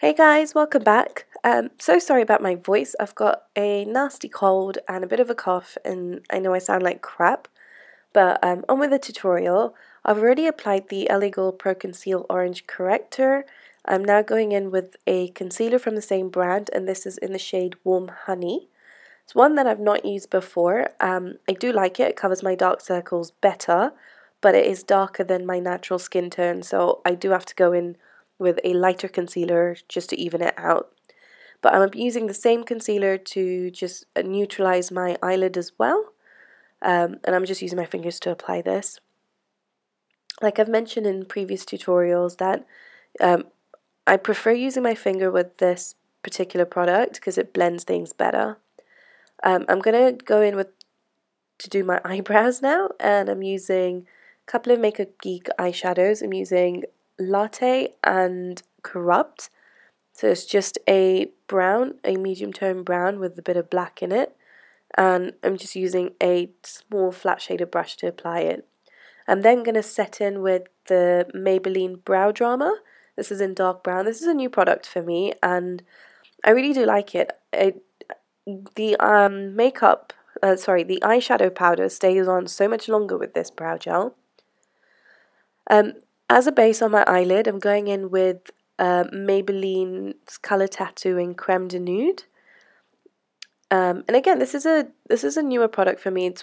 Hey guys, welcome back. So sorry about my voice. I've got a nasty cold and a bit of a cough, and I know I sound like crap, but on with the tutorial. I've already applied the LA Gold Pro Conceal Orange Corrector. I'm now going in with a concealer from the same brand, and this is in the shade Warm Honey. It's one that I've not used before. I do like it. It covers my dark circles better, but it is darker than my natural skin tone, so I do have to go in with a lighter concealer just to even it out. But I'm using the same concealer to just neutralize my eyelid as well. And I'm just using my fingers to apply this. Like I've mentioned in previous tutorials that I prefer using my finger with this particular product because it blends things better. I'm going to go in to do my eyebrows now, and I'm using a couple of Makeup Geek eyeshadows. I'm using Latte and Corrupt. So it's just a brown, a medium tone brown with a bit of black in it. And I'm just using a small flat shaded brush to apply it. I'm then going to set in with the Maybelline Brow Drama. This is in dark brown. This is a new product for me and I really do like it. The eyeshadow powder stays on so much longer with this brow gel. As a base on my eyelid, I'm going in with Maybelline's Color Tattoo in Creme de Nude. And again, this is a newer product for me.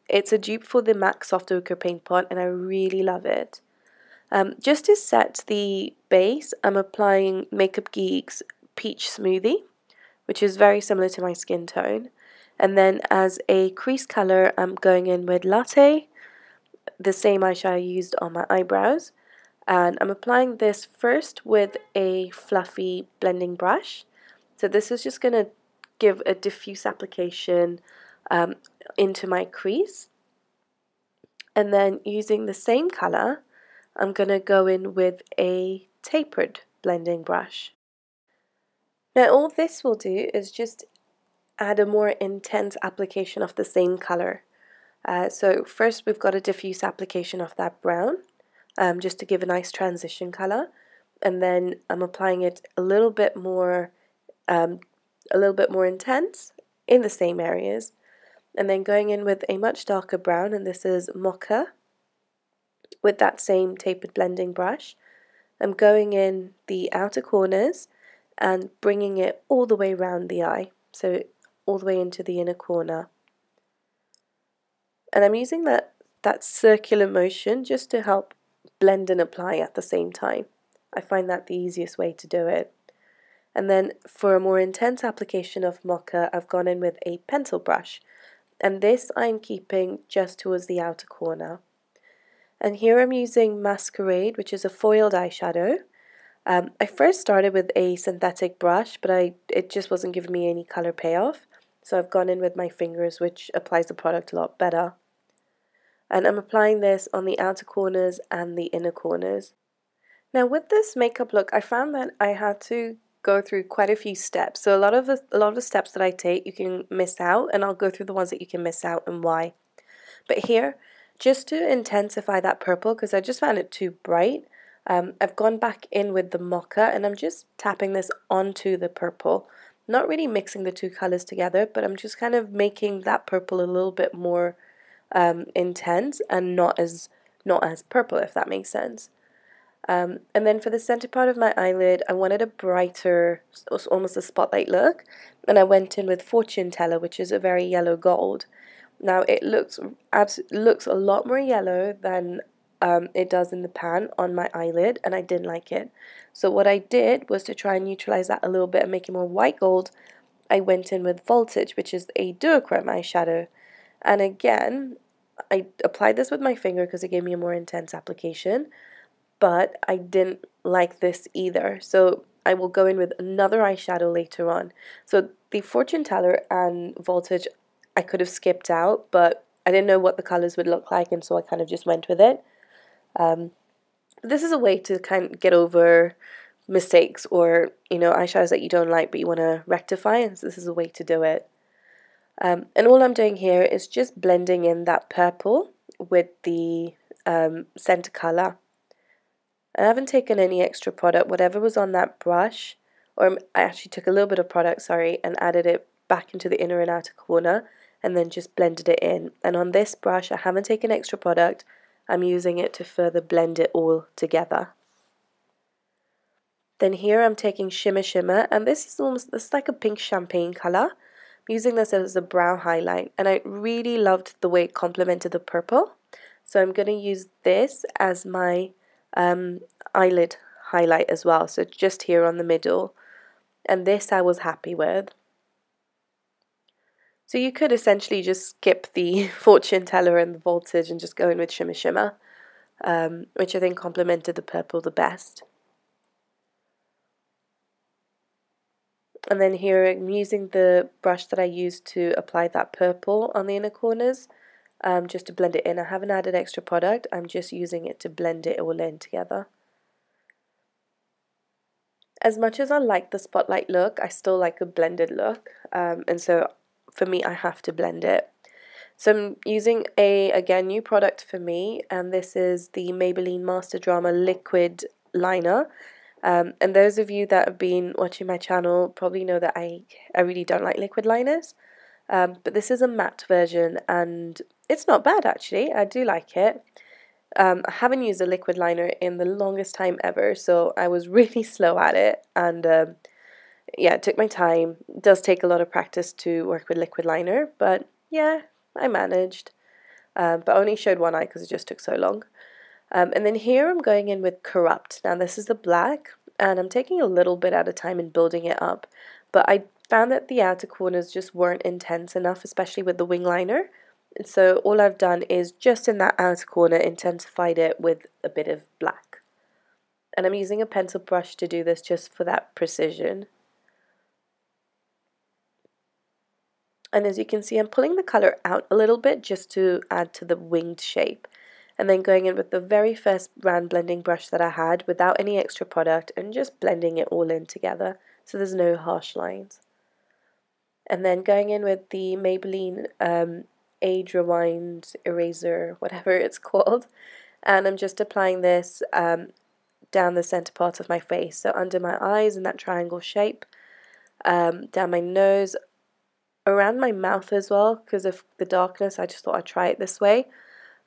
It's a dupe for the MAC Soft Ochre Paint Pot, and I really love it. Just to set the base, I'm applying Makeup Geek's Peach Smoothie, which is very similar to my skin tone. And then as a crease color, I'm going in with Latte, the same eyeshadow I used on my eyebrows, and I'm applying this first with a fluffy blending brush. So this is just going to give a diffuse application into my crease, and then using the same color I'm going to go in with a tapered blending brush. Now all this will do is just add a more intense application of the same color. So first we've got a diffuse application of that brown, just to give a nice transition color, and then I'm applying it a little bit more intense in the same areas, and then going in with a much darker brown, and this is Mocca, with that same tapered blending brush. I'm going in the outer corners and bringing it all the way around the eye, so all the way into the inner corner. And I'm using that circular motion just to help blend and apply at the same time. I find that the easiest way to do it. And then for a more intense application of Mocca, I've gone in with a pencil brush. And this I'm keeping just towards the outer corner. And here I'm using Masquerade, which is a foiled eyeshadow. I first started with a synthetic brush, but it just wasn't giving me any color payoff. So I've gone in with my fingers, which applies the product a lot better. And I'm applying this on the outer corners and the inner corners. Now with this makeup look, I found that I had to go through quite a few steps. So a lot of the steps that I take you can miss out, and I'll go through the ones that you can miss out and why. But here, just to intensify that purple, because I just found it too bright, I've gone back in with the Mocca, and I'm just tapping this onto the purple. Not really mixing the two colors together, but I'm just kind of making that purple a little bit more intense and not as purple, if that makes sense. And then for the center part of my eyelid, I wanted a brighter, almost a spotlight look, and I went in with Fortune Teller, which is a very yellow gold. Now it looks a lot more yellow than it does in the pan on my eyelid, and I didn't like it. So what I did was to try and neutralize that a little bit and make it more white gold. I went in with Voltage, which is a duochrome eyeshadow, and again I applied this with my finger because it gave me a more intense application, but I didn't like this either. So I will go in with another eyeshadow later on. So the Fortune Teller and Voltage I could have skipped out, but I didn't know what the colors would look like, and so I kind of just went with it. This is a way to kind of get over mistakes or, eyeshadows that you don't like but you want to rectify, and so this is a way to do it. And all I'm doing here is just blending in that purple with the center color. I haven't taken any extra product. Whatever was on that brush, or I actually took a little bit of product, sorry, and added it back into the inner and outer corner, and then just blended it in. And on this brush, I haven't taken extra product. I'm using it to further blend it all together. Then here I'm taking Shimma, and this is like a pink champagne color. I'm using this as a brow highlight, and I really loved the way it complemented the purple. So I'm going to use this as my eyelid highlight as well, so just here on the middle. And this I was happy with. So you could essentially just skip the fortune teller and the voltage and just go in with Shimma, which I think complemented the purple the best. And then here I'm using the brush that I used to apply that purple on the inner corners, just to blend it in. I haven't added extra product, I'm just using it to blend it all in together. As much as I like the spotlight look, I still like a blended look, and so for me I have to blend it. So I'm using again, new product for me, and this is the Maybelline Master Drama Liquid Liner. And those of you that have been watching my channel probably know that I really don't like liquid liners, but this is a matte version and it's not bad actually, I do like it. I haven't used a liquid liner in the longest time ever, so I was really slow at it, and yeah, it took my time. It does take a lot of practice to work with liquid liner, but yeah, I managed. But I only showed one eye because it just took so long. And then here I'm going in with Corrupt. Now this is the black, and I'm taking a little bit at a time and building it up. But I found that the outer corners just weren't intense enough, especially with the wing liner. And so all I've done is just in that outer corner intensified it with a bit of black. And I'm using a pencil brush to do this just for that precision. And as you can see, I'm pulling the color out a little bit just to add to the winged shape. And then going in with the very first round blending brush that I had without any extra product and just blending it all in together so there's no harsh lines. And then going in with the Maybelline Age Rewind Eraser, whatever it's called. And I'm just applying this down the center part of my face. So under my eyes in that triangle shape, down my nose, around my mouth as well, because of the darkness I just thought I'd try it this way.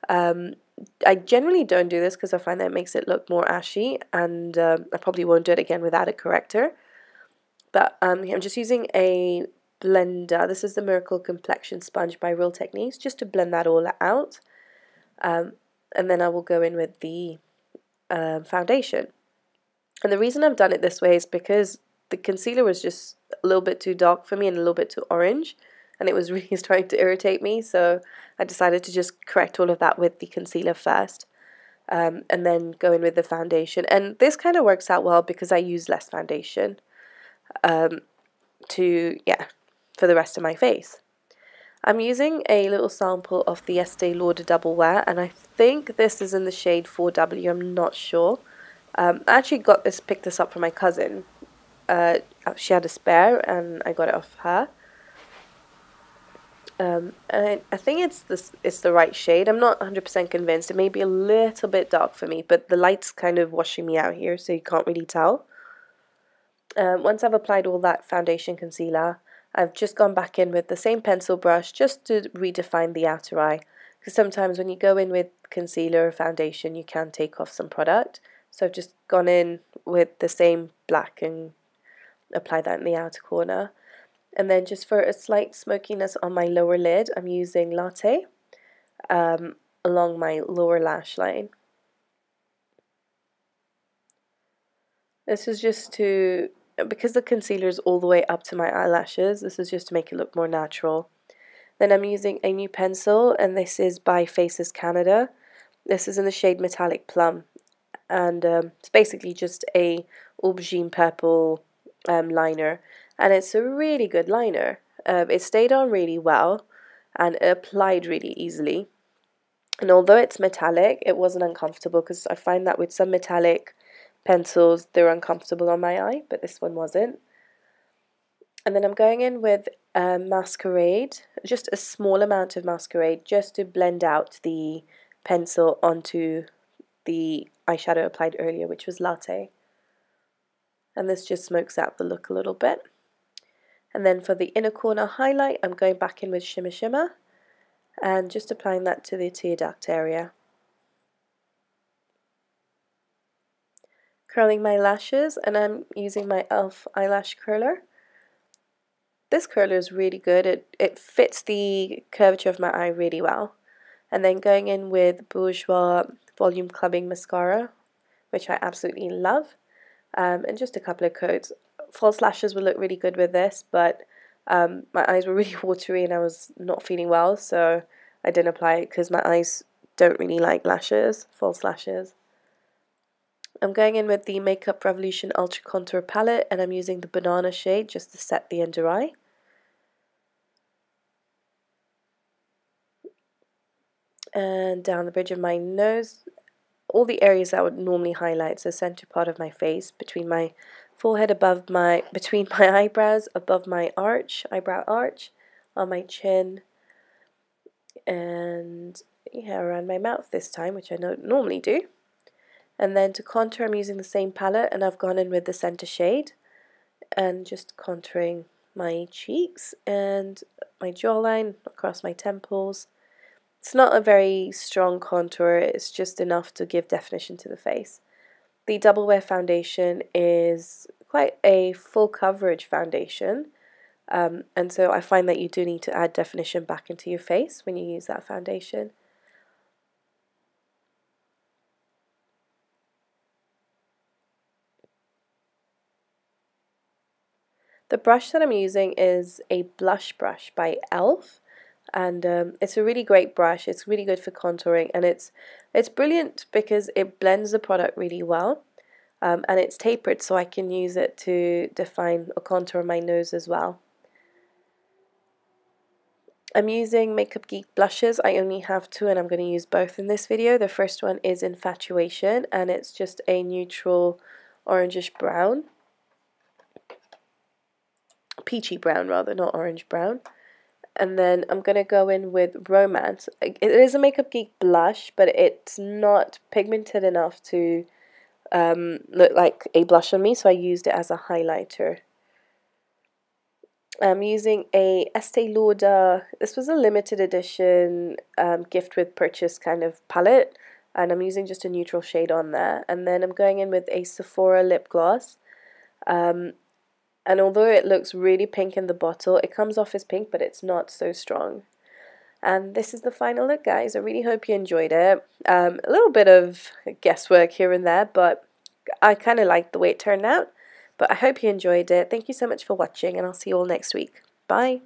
I generally don't do this because I find that it makes it look more ashy, and I probably won't do it again without a corrector. But I'm just using a blender. This is the Miracle Complexion Sponge by Real Techniques, just to blend that all out. And then I will go in with the foundation. And the reason I've done it this way is because the concealer was just a little bit too dark for me and a little bit too orange, and it was really starting to irritate me, so I decided to just correct all of that with the concealer first, and then go in with the foundation. And this kind of works out well because I use less foundation for the rest of my face. I'm using a little sample of the Estee Lauder Double Wear, and I think this is in the shade 4W, I'm not sure. I actually picked this up from my cousin. She had a spare and I got it off her. And I think it's the right shade. I'm not 100% convinced. It may be a little bit dark for me, but the light's kind of washing me out here, so you can't really tell. Once I've applied all that foundation concealer, I've just gone back in with the same pencil brush just to redefine the outer eye. Because sometimes when you go in with concealer or foundation, you can take off some product. So I've just gone in with the same black and apply that in the outer corner. And then just for a slight smokiness on my lower lid, I'm using Latte along my lower lash line. This is just to, because the concealer is all the way up to my eyelashes, this is just to make it look more natural. Then I'm using a new pencil, and this is by Faces Canada. This is in the shade Metallic Plum, and it's basically just a aubergine purple liner, and it's a really good liner. It stayed on really well and it applied really easily, and although it's metallic, it wasn't uncomfortable, because I find that with some metallic pencils they're uncomfortable on my eye, but this one wasn't. And then I'm going in with Masquerade, just a small amount of Masquerade, just to blend out the pencil onto the eyeshadow applied earlier, which was Latte. and this just smokes out the look a little bit. And then for the inner corner highlight, I'm going back in with Shimma and just applying that to the tear duct area. Curling my lashes, and I'm using my e.l.f. eyelash curler. This curler is really good. It fits the curvature of my eye really well. And then going in with Bourjois Volume Clubbing Mascara, which I absolutely love, and just a couple of coats. False lashes will look really good with this, but my eyes were really watery and I was not feeling well, so I didn't apply it because my eyes don't really like lashes, false lashes. I'm going in with the Makeup Revolution Ultra Contour Palette, and I'm using the banana shade just to set the under eye. And down the bridge of my nose, all the areas that I would normally highlight, so center part of my face, between my forehead, between my eyebrows, above my eyebrow arch, on my chin, and yeah, around my mouth this time, which I don't normally do. And then to contour, I'm using the same palette, and I've gone in with the center shade and just contouring my cheeks and my jawline across my temples. It's not a very strong contour, it's just enough to give definition to the face. The Double Wear foundation is quite a full coverage foundation, and so I find that you do need to add definition back into your face when you use that foundation. The brush that I'm using is a blush brush by e.l.f. and it's a really great brush. It's really good for contouring, and it's brilliant because it blends the product really well, and it's tapered, so I can use it to define or contour my nose as well. I'm using Makeup Geek blushes. I only have two, and I'm going to use both in this video. The first one is Infatuation, and it's just a neutral orangish brown. Peachy brown rather, not orange brown. And then I'm going to go in with Romance. It is a Makeup Geek blush, but it's not pigmented enough to look like a blush on me, so I used it as a highlighter. I'm using a Estee Lauder, this was a limited edition gift with purchase kind of palette, and I'm using just a neutral shade on there. And then I'm going in with a Sephora lip gloss. And although it looks really pink in the bottle, it comes off as pink, but it's not so strong. And this is the final look, guys. I really hope you enjoyed it. A little bit of guesswork here and there, but I kind of liked the way it turned out. But I hope you enjoyed it. Thank you so much for watching, and I'll see you all next week. Bye.